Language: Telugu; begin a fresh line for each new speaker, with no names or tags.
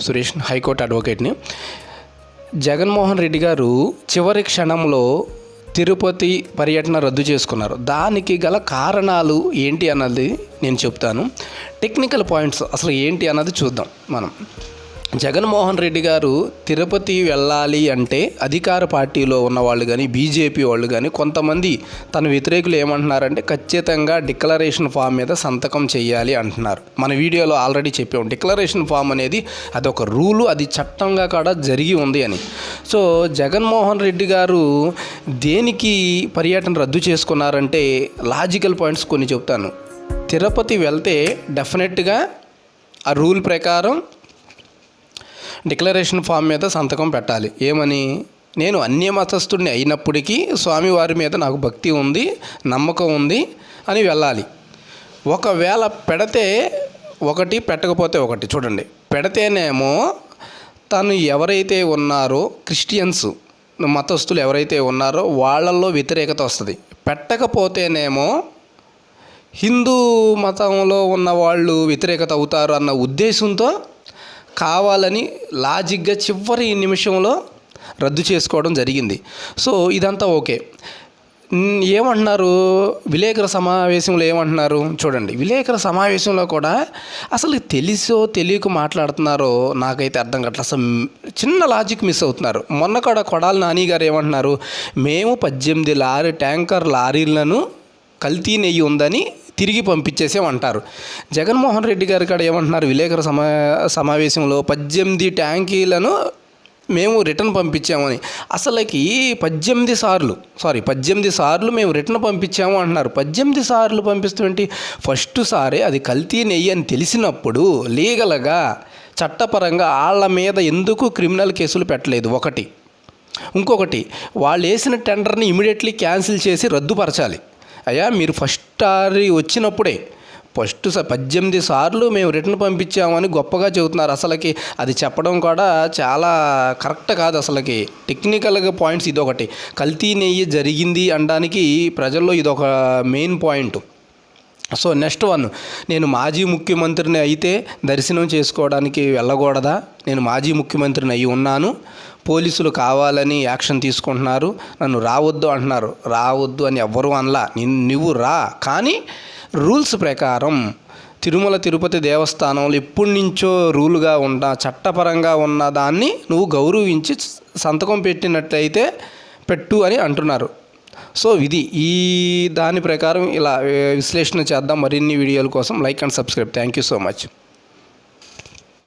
సురేష్, హైకోర్టు అడ్వకేట్ని. జగన్మోహన్ రెడ్డి గారు చివరి క్షణంలో తిరుపతి పర్యటన రద్దు చేసుకున్నారు. దానికి గల కారణాలు ఏంటి అన్నది నేను చెప్తాను. టెక్నికల్ పాయింట్స్ అసలు ఏంటి అన్నది చూద్దాం మనం. జగన్మోహన్ రెడ్డి గారు తిరుపతి వెళ్ళాలి అంటే అధికార పార్టీలో ఉన్న వాళ్ళు కానీ బీజేపీ వాళ్ళు కానీ కొంతమంది తన వ్యతిరేకులు ఏమంటున్నారంటే ఖచ్చితంగా డిక్లరేషన్ ఫామ్ మీద సంతకం చేయాలి అంటున్నారు. మన వీడియోలో ఆల్రెడీ చెప్పాం, డిక్లరేషన్ ఫామ్ అనేది అదొక రూలు, అది చట్టంగా కూడా జరిగి ఉంది అని. సో జగన్మోహన్ రెడ్డి గారు దేనికి పర్యటన రద్దు చేసుకున్నారంటే లాజికల్ పాయింట్స్ కొన్ని చెప్తాను. తిరుపతి వెళ్తే డెఫినెట్గా ఆ రూల్ ప్రకారం డిక్లరేషన్ ఫామ్ మీద సంతకం పెట్టాలి. ఏమని, నేను అన్యమతస్థుడిని అయినప్పటికీ స్వామివారి మీద నాకు భక్తి ఉంది, నమ్మకం ఉంది అని వెళ్ళాలి. ఒకవేళ పెడితే ఒకటి, పెట్టకపోతే ఒకటి. చూడండి, పెడితేనేమో తను ఎవరైతే ఉన్నారో క్రిస్టియన్స్ మతస్థులు ఎవరైతే ఉన్నారో వాళ్ళల్లో వ్యతిరేకత వస్తుంది. పెట్టకపోతేనేమో హిందూ మతంలో ఉన్న వాళ్ళు వ్యతిరేకత అవుతారు అన్న ఉద్దేశంతో కావాలని లాజిక్గా చివరి నిమిషంలో రద్దు చేసుకోవడం జరిగింది. సో ఇదంతా ఓకే. ఏమంటున్నారు విలేకరుల సమావేశంలో ఏమంటున్నారు చూడండి. విలేకరుల సమావేశంలో కూడా అసలు తెలిసో తెలియక మాట్లాడుతున్నారో నాకైతే అర్థం కావట్లేదు. అసలు చిన్న లాజిక్ మిస్ అవుతున్నారు. మొన్న కూడా కొడాలి నాని గారు ఏమంటున్నారు, మేము 18 ట్యాంకర్ లారీలను కల్తీ నెయ్యి ఉందని తిరిగి పంపించేసేమంటారు. జగన్మోహన్ రెడ్డి గారు కూడా ఏమంటున్నారు విలేకరుల సమావేశంలో 18 ట్యాంకీలను మేము రిటర్న్ పంపించామని. అసలుకి 18 సార్లు మేము రిటర్న్ పంపించాము అంటున్నారు. 18 సార్లు పంపిస్తుంటే ఫస్ట్ సారే అది కల్తీ నెయ్యి అని తెలిసినప్పుడు లీగల్గా చట్టపరంగా వాళ్ళ మీద ఎందుకు క్రిమినల్ కేసులు పెట్టలేదు? ఒకటి. ఇంకొకటి, వాళ్ళు వేసిన టెండర్ని ఇమీడియట్లీ క్యాన్సిల్ చేసి రద్దుపరచాలి. అయ్యా మీరు ఫస్ట్ సారి వచ్చినప్పుడే 18 సార్లు మేము రిటర్న్ పంపించామని గొప్పగా చెబుతున్నారు. అసలుకి అది చెప్పడం కూడా చాలా కరెక్ట్ కాదు. అసలుకి టెక్నికల్గా పాయింట్స్ ఇదొకటి. కల్తీ నెయ్యి జరిగింది అనడానికి ప్రజల్లో ఇదొక main point. So next one, నేను మాజీ ముఖ్యమంత్రిని అయితే దర్శనం చేసుకోవడానికి వెళ్ళకూడదా? నేను మాజీ ముఖ్యమంత్రిని అయి ఉన్నాను, పోలీసులు కావాలని యాక్షన్ తీసుకుంటున్నారు, నన్ను రావద్దు అంటున్నారు. రావద్దు అని ఎవ్వరూ అనలా, నువ్వు రా. కానీ రూల్స్ ప్రకారం తిరుమల తిరుపతి దేవస్థానంలో ఎప్పటి నుంచో రూల్గా ఉన్న చట్టపరంగా ఉన్న దాన్ని నువ్వు గౌరవించి సంతకం పెట్టినట్లయితే పెట్టు అని అంటున్నారు. సో ఇది దాని ప్రకారం ఇలా విశ్లేషణ చేద్దాం. మరిన్ని వీడియోల కోసం like and subscribe. Thank you so much.